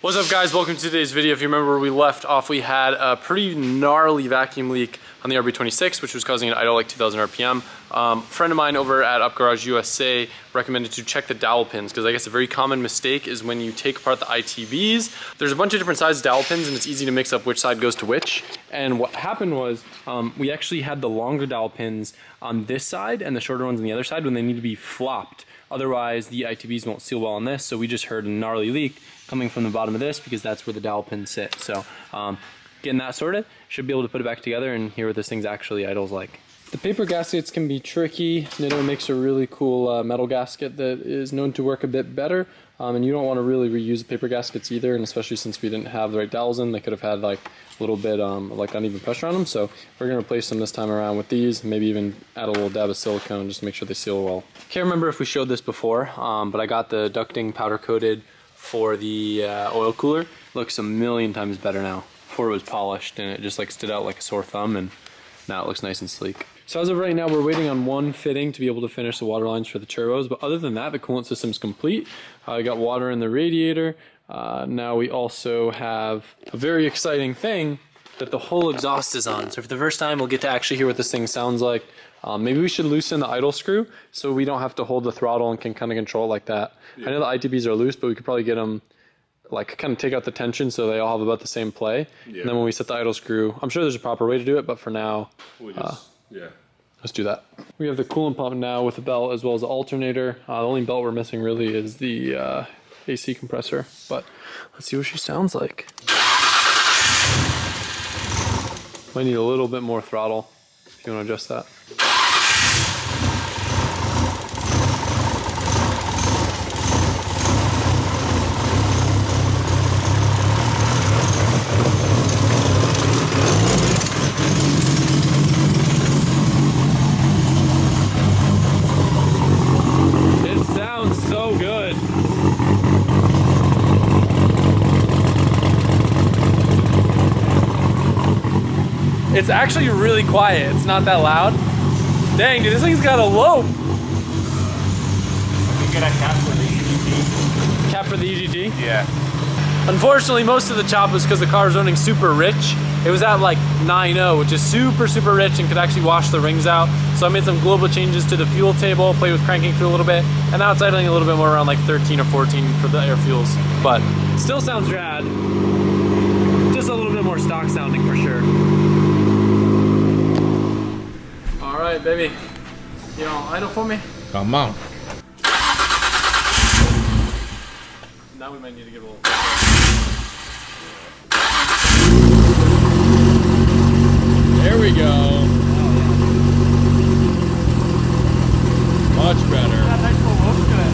What's up guys, welcome to today's video. If you remember where we left off, we had a pretty gnarly vacuum leak on the RB26, which was causing it to idle like 2000 RPM. A friend of mine over at Up Garage USA recommended to check the dowel pins, because I guess a very common mistake is when you take apart the ITBs, there's a bunch of different sized dowel pins and it's easy to mix up which side goes to which. And what happened was we actually had the longer dowel pins on this side and the shorter ones on the other side when they need to be flopped. Otherwise the ITBs won't seal well on this, so we just heard a gnarly leak coming from the bottom of this because that's where the dowel pins sit. So getting that sorted, should be able to put it back together and hear what this thing's actually idles like. The paper gaskets can be tricky. Nitto makes a really cool metal gasket that is known to work a bit better. And you don't want to really reuse the paper gaskets either, and especially since we didn't have the right dowels in, they could have had like a little bit like uneven pressure on them. So we're going to replace them this time around with these, maybe even add a little dab of silicone just to make sure they seal well. Can't remember if we showed this before, but I got the ducting powder coated for the oil cooler. Looks a million times better now. Before it was polished and it just like stood out like a sore thumb, and now it looks nice and sleek. So as of right now, we're waiting on one fitting to be able to finish the water lines for the turbos, but other than that, the coolant system's complete. I got water in the radiator. Now we also have a very exciting thing that the whole exhaust is on. So for the first time, we'll get to actually hear what this thing sounds like. Maybe we should loosen the idle screw so we don't have to hold the throttle and can kind of control it like that. Yeah. I know the ITBs are loose, but we could probably get them like kind of take out the tension so they all have about the same play. Yeah. And then when we set the idle screw, I'm sure there's a proper way to do it, but for now, let's do that. We have the coolant pump now with the belt as well as the alternator. The only belt we're missing really is the AC compressor, but let's see what she sounds like. Might need a little bit more throttle if you want to adjust that. It's actually really quiet. It's not that loud. Dang, dude, this thing's got a lope. We get a cap for the EGT. Cap for the EGT? Yeah. Unfortunately, most of the chop was because the car was running super rich. It was at like 9.0, which is super, super rich and could actually wash the rings out. So I made some global changes to the fuel table, played with cranking through a little bit, and now it's idling a little bit more around like 13 or 14 for the air fuels. But still sounds rad. Just a little bit more stock sounding for sure. All right, baby. You know, idle for me? Come on. Now we might need to get a little. There we go. Much better. That nice little look good.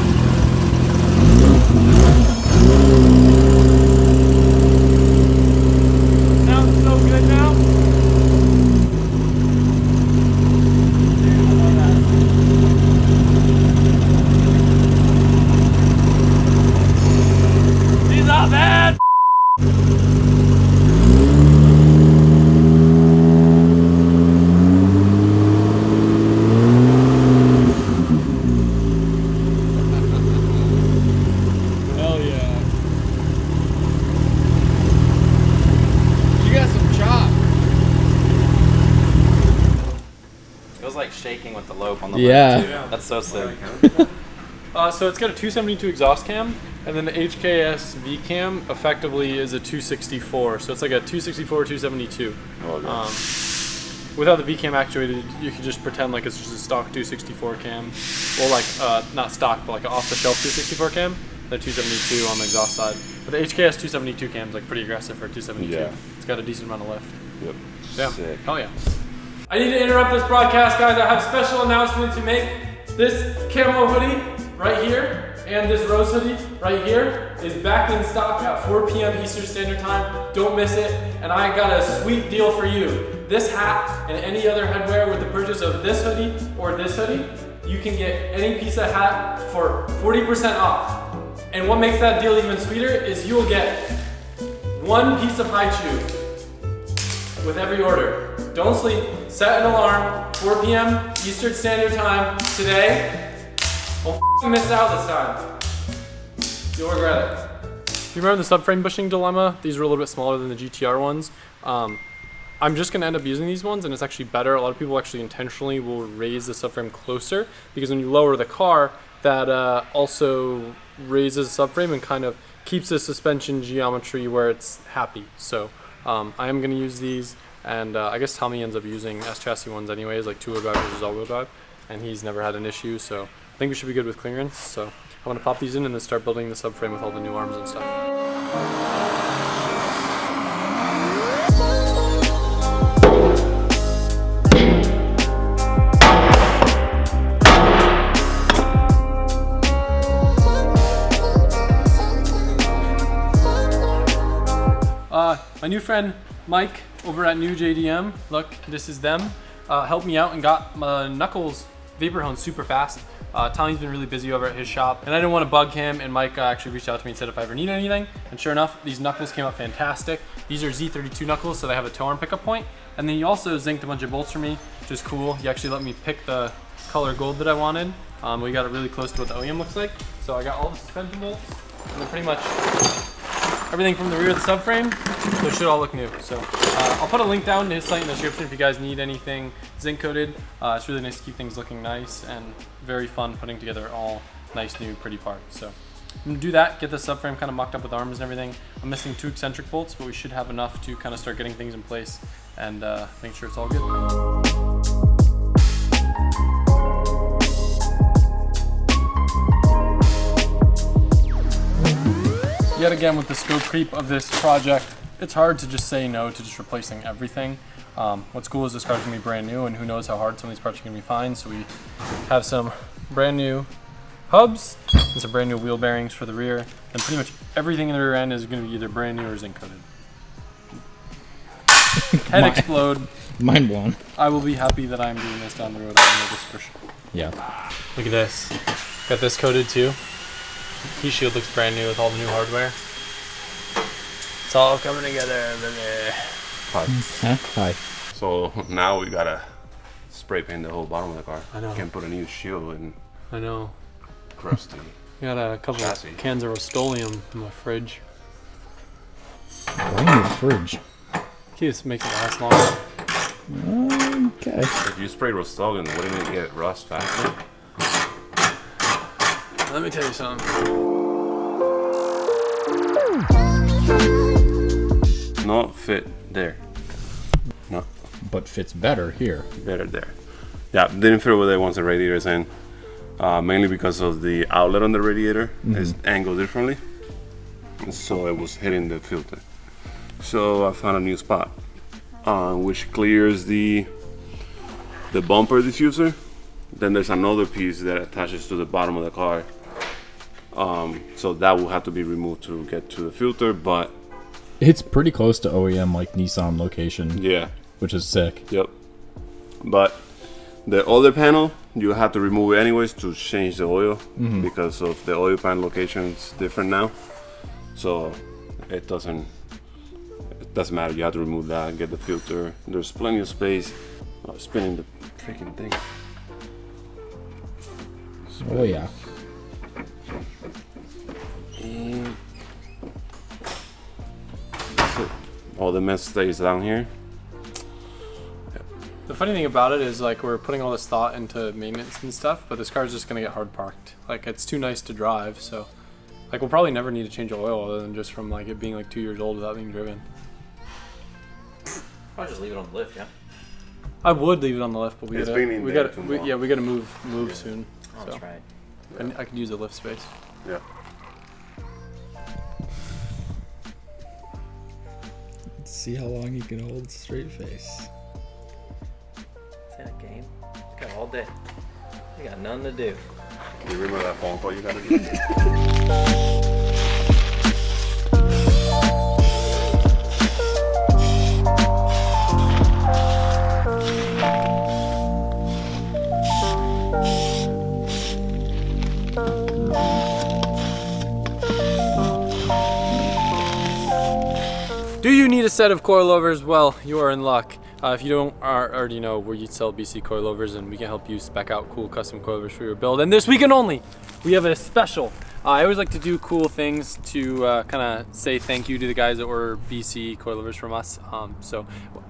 Sounds so good now. He's not bad. Like shaking with the lope on the yeah. That's so sick. So it's got a 272 exhaust cam, and then the HKS V cam effectively is a 264. So it's like a 264, 272. Without the V cam actuated, you could just pretend like it's just a stock 264 cam, or like not stock, but like an off-the-shelf 264 cam. The 272 on the exhaust side, but the HKS 272 cam is like pretty aggressive for a 272. Yeah. It's got a decent amount of lift. Yep. Yeah. Sick. Oh yeah. I need to interrupt this broadcast, guys. I have a special announcement to make. This camo hoodie right here and this rose hoodie right here is back in stock at 4 p.m. Eastern Standard Time. Don't miss it. And I got a sweet deal for you. This hat and any other headwear with the purchase of this hoodie or this hoodie, you can get any piece of hat for 40% off. And what makes that deal even sweeter is you'll get one piece of high chew with every order. Don't sleep, set an alarm, 4 p.m. Eastern Standard Time today. Don't miss out this time. You'll regret it. You remember the subframe bushing dilemma? These are a little bit smaller than the GTR ones. I'm just gonna end up using these ones, and it's actually better. A lot of people actually intentionally will raise the subframe closer, because when you lower the car, that also raises the subframe and kind of keeps the suspension geometry where it's happy. So I am gonna use these, and I guess Tommy ends up using S-chassis ones anyways, like two-wheel drive versus all-wheel drive, and he's never had an issue, so I think we should be good with clearance. So I'm gonna pop these in and then start building the subframe with all the new arms and stuff. My new friend Mike over at New JDM, look, this is them, helped me out and got my Knuckles vapor hone super fast. Tommy's been really busy over at his shop, and I didn't want to bug him, and Mike actually reached out to me and said if I ever need anything, and sure enough, these knuckles came out fantastic. These are Z32 knuckles, so they have a toe arm pickup point, and then he also zinced a bunch of bolts for me, which is cool. He actually let me pick the color gold that I wanted. We got it really close to what the OEM looks like, so I got all the suspension bolts, and then pretty much everything from the rear of the subframe, so it should all look new. So I'll put a link down to his site in the description if you guys need anything zinc coated. It's really nice to keep things looking nice and very fun putting together all nice new pretty parts. So I'm gonna do that, get the subframe kind of mocked up with arms and everything. I'm missing 2 eccentric bolts, but we should have enough to kind of start getting things in place and make sure it's all good. Yet again, with the scope creep of this project, it's hard to just say no to just replacing everything. What's cool is this car's gonna be brand new, and who knows how hard some of these parts are gonna be fine. So we have some brand new hubs and some brand new wheel bearings for the rear, and pretty much everything in the rear end is gonna be either brand new or zinc coated. Head explode. Mind blown. I will be happy that I'm doing this down the road. I know this for sure. Yeah. Look at this. Got this coated too. Heat shield looks brand new with all the new hardware. It's all coming together, baby. Hi. Huh? Hi. So now we gotta spray paint the whole bottom of the car. I know. Can't put a new shield in I know. crusty. We got a couple Chassis. of cans of Rust-Oleum in my fridge. Why in the fridge? Keeps make it last longer. Okay. If you spray Rust-Oleum, wouldn't it get rust faster? Let me tell you something. Not fit there. No, But fits better here. better there. Yeah, didn't fit over there once the radiator is in. Mainly because of the outlet on the radiator is angled differently. And so it was hitting the filter. So I found a new spot, which clears the bumper diffuser. Then there's another piece that attaches to the bottom of the car. So that will have to be removed to get to the filter, but It's pretty close to OEM like Nissan location, yeah, which is sick. yep. But the other panel, you have to remove it anyways to change the oil because of the oil pan location's different now. So it doesn't matter. You have to remove that, get the filter. There's plenty of space. Spinning the freaking thing. Oh yeah. And that's it. All the mess stays down here. The funny thing about it is, like, we're putting all this thought into maintenance and stuff, but this car's just gonna get hard parked. Like, it's too nice to drive, so like we'll probably never need to change oil other than just from like it being like 2 years old without being driven. I'll just leave it on the lift, yeah. I would leave it on the lift, but we It's gotta, been in we there gotta, too we, long. yeah, we gotta move soon. Oh, So that's right. and I could use the lift space. Yeah. Let's see how long you can hold straight face. Is that a game? Got all day. We got nothing to do. You remember that phone call you got to do? Do you need a set of coilovers? Well, you are in luck. If you don't already know, we sell BC coilovers, and we can help you spec out cool custom coilovers for your build. And this weekend only, we have a special I always like to do cool things to kind of say thank you to the guys that order BC coilovers from us. So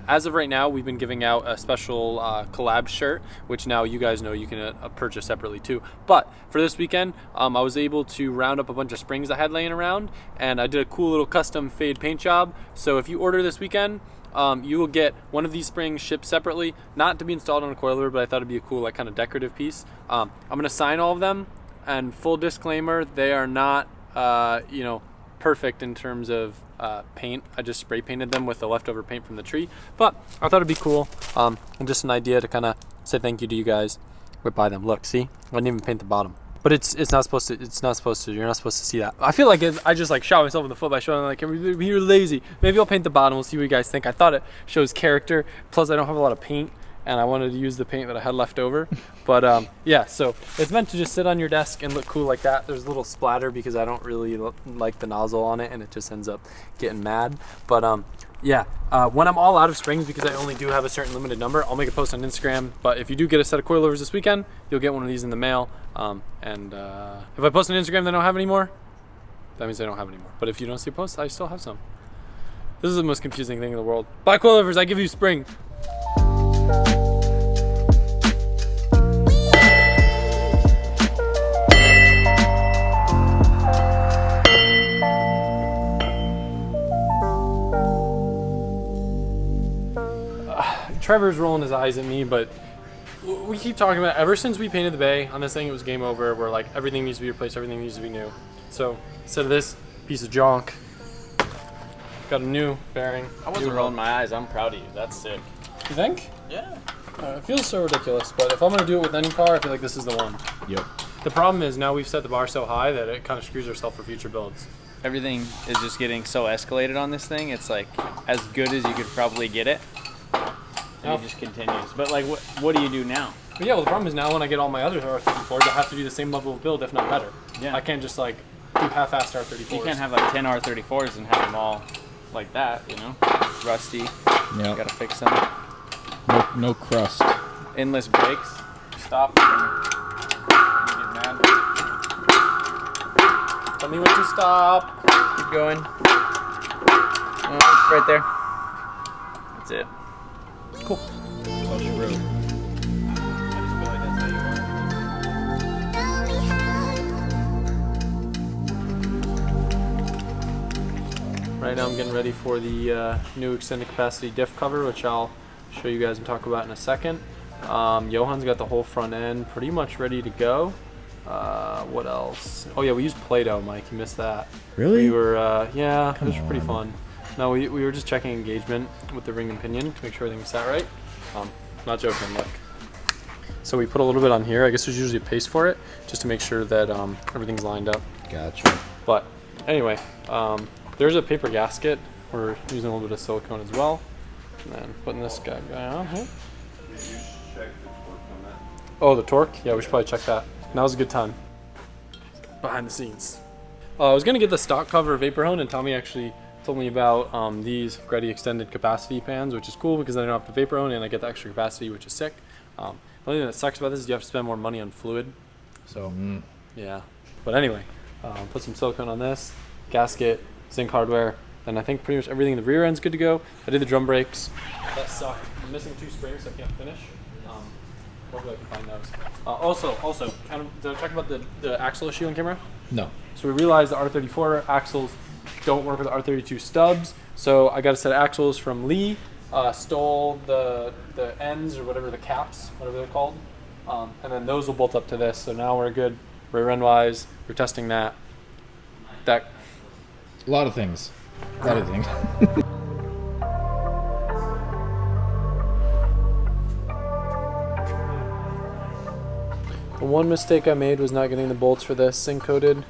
as of right now, we've been giving out a special collab shirt, which now you guys know you can purchase separately too. But for this weekend, I was able to round up a bunch of springs I had laying around, and I did a cool little custom fade paint job. So if you order this weekend, you will get one of these springs shipped separately, not to be installed on a coilover, but I thought it'd be a cool, like, kind of decorative piece. I'm gonna sign all of them, and full disclaimer, they are not, you know, perfect in terms of paint. I just spray painted them with the leftover paint from the tree, but I thought it'd be cool, and just an idea to kind of say thank you to you guys would buy them. Look, see, I didn't even paint the bottom. But it's not supposed to. You're not supposed to see that. I feel like I just like shot myself in the foot by showing like you're lazy. Maybe I'll paint the bottom. We'll see what you guys think. I thought it shows character. Plus, I don't have a lot of paint, and I wanted to use the paint that I had left over. But yeah, so it's meant to just sit on your desk and look cool like that. There's a little splatter because I don't really like the nozzle on it, and it just ends up getting mad. But yeah, when I'm all out of springs, because I only do have a certain limited number, I'll make a post on Instagram. But if you do get a set of coilovers this weekend, you'll get one of these in the mail. If I post on Instagram they don't have any more, that means I don't have any more. But if you don't see a post, I still have some. This is the most confusing thing in the world. Buy coilovers, I give you spring. Trevor's rolling his eyes at me, but we keep talking about it. Ever since we painted the bay on this thing, it was game over. We're like, everything needs to be replaced, everything needs to be new. So instead of this piece of junk, got a new bearing. I wasn't rolling my eyes. I'm proud of you. That's sick. You think? Yeah. It feels so ridiculous, but if I'm gonna do it with any car, I feel like this is the one. Yep. The problem is now we've set the bar so high that it kind of screws ourselves for future builds. Everything is just getting so escalated on this thing. It's like as good as you could probably get it. And it just continues. But like, what do you do now? But yeah, well, the problem is now when I get all my other R34s, I have to do the same level of build, if not better. Yeah. I can't just like do half-assed R34s. You can't have like 10 R34s and have them all like that, you know? Rusty. Yeah. Gotta fix them. No crust. Endless brakes. Stop. You get mad. Tell me when to stop. Keep going. Oh, right there. That's it. Cool. Oh, she wrote. I just feel like that's how you are. Right now I'm getting ready for the new extended capacity diff cover, which I'll show you guys and talk about in a second. Johan's got the whole front end pretty much ready to go. What else? Oh yeah, we used Play-Doh, Mike. You missed that. Really? We were, yeah, Come it was pretty on. fun. No, we were just checking engagement with the ring and pinion to make sure everything was sat right. Not joking, look. So we put a little bit on here. I guess there's usually a paste for it, just to make sure that everything's lined up. Gotcha. But anyway, there's a paper gasket. We're using a little bit of silicone as well. And then putting this guy on here. Oh, the torque? Yeah, we should probably check that. Now's a good time. Behind the scenes. I was gonna get the stock cover Vapor Hone, and Tommy actually told me about these Greddy extended capacity pans, which is cool because I don't have to Vapor Hone and I get the extra capacity, which is sick. The only thing that sucks about this is you have to spend more money on fluid. So yeah. But anyway, put some silicone on this, gasket, zinc hardware, and I think pretty much everything in the rear end's good to go. I did the drum brakes. That sucked. I'm missing 2 springs, so I can't finish. Hopefully I can find those. Also, kind of, did I talk about the axle issue on camera? No. So we realized the R34 axles don't work with the R32 stubs. So I got a set of axles from Lee, stole the ends or whatever, the caps, whatever they're called. And then those will bolt up to this. So now we're good rear end wise. We're testing that. A lot of things. A lot of things. The one mistake I made was not getting the bolts for this zinc coated,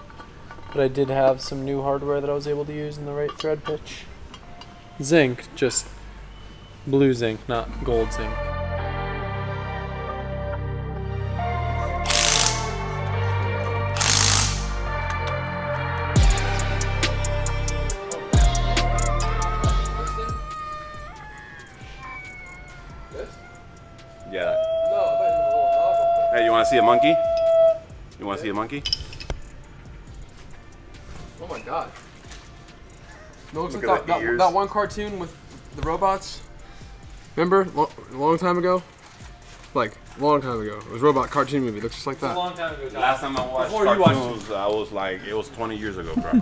but I did have some new hardware that I was able to use in the right thread pitch. Zinc, just blue zinc, not gold zinc. Yeah. Hey, you want to see a monkey? You want to see a monkey? god. It looks Look like at the ears. that one cartoon with the robots. Remember? A long time ago? Like, a long time ago. It was a robot cartoon movie. It looks just like that. A long time ago, John. Last time I watched Before you watched cartoons, I was like, it was 20 years ago, bro.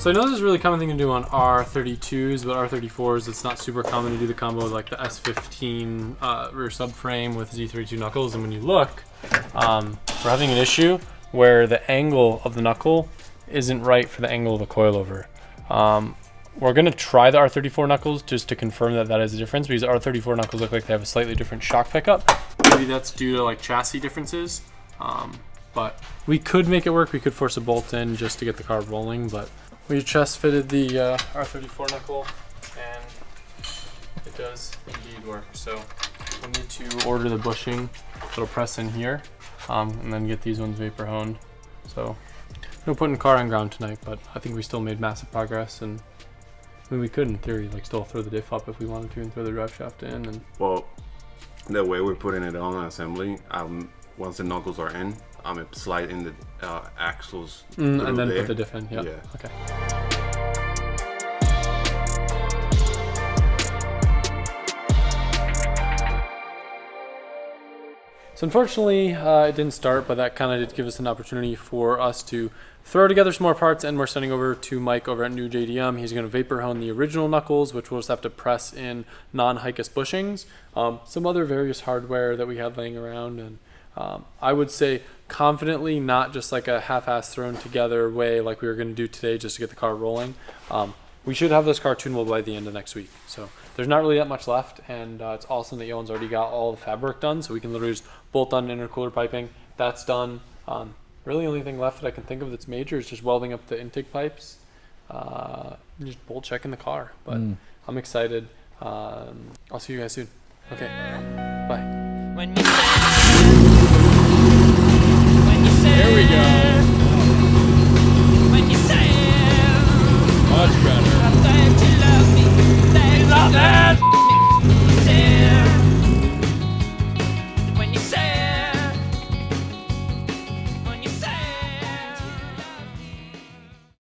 So I know this is a really common thing to do on R32s, but R34s, it's not super common to do the combo with like the S15 rear subframe with Z32 knuckles. And when you look, we're having an issue where the angle of the knuckle isn't right for the angle of the coilover. We're gonna try the R34 knuckles just to confirm that that is a difference, because R34 knuckles look like they have a slightly different shock pickup. Maybe that's due to like chassis differences. But we could make it work. We could force a bolt in just to get the car rolling, but we chest fitted the R34 knuckle, and it does indeed work. So we'll need to order the bushing that'll press in here, and then get these ones vapor honed. So no putting the car on ground tonight, but I think we still made massive progress. And I mean, we could, in theory, like still throw the diff up if we wanted to and throw the drive shaft in. And Well, the way we're putting it on assembly, once the knuckles are in, I'm slide in the axles and then there. put the diff in. Yep. Yeah. Okay. So unfortunately, it didn't start, but that kind of did give us an opportunity for us to throw together some more parts, and we're sending over to Mike over at New JDM. He's going to vapor hone the original knuckles, which we'll just have to press in non-Hicus bushings, some other various hardware that we had laying around, and I would say confidently, not just like a half-ass thrown together way like we were going to do today just to get the car rolling. We should have this car tunable by the end of next week. So there's not really that much left, and it's awesome that Yoan's already got all the fabric done, so we can literally just bolt on intercooler piping. That's done. Really the only thing left that I can think of that's major is just welding up the intake pipes, and just bolt checking the car. But I'm excited. I'll see you guys soon. Okay, bye. When you say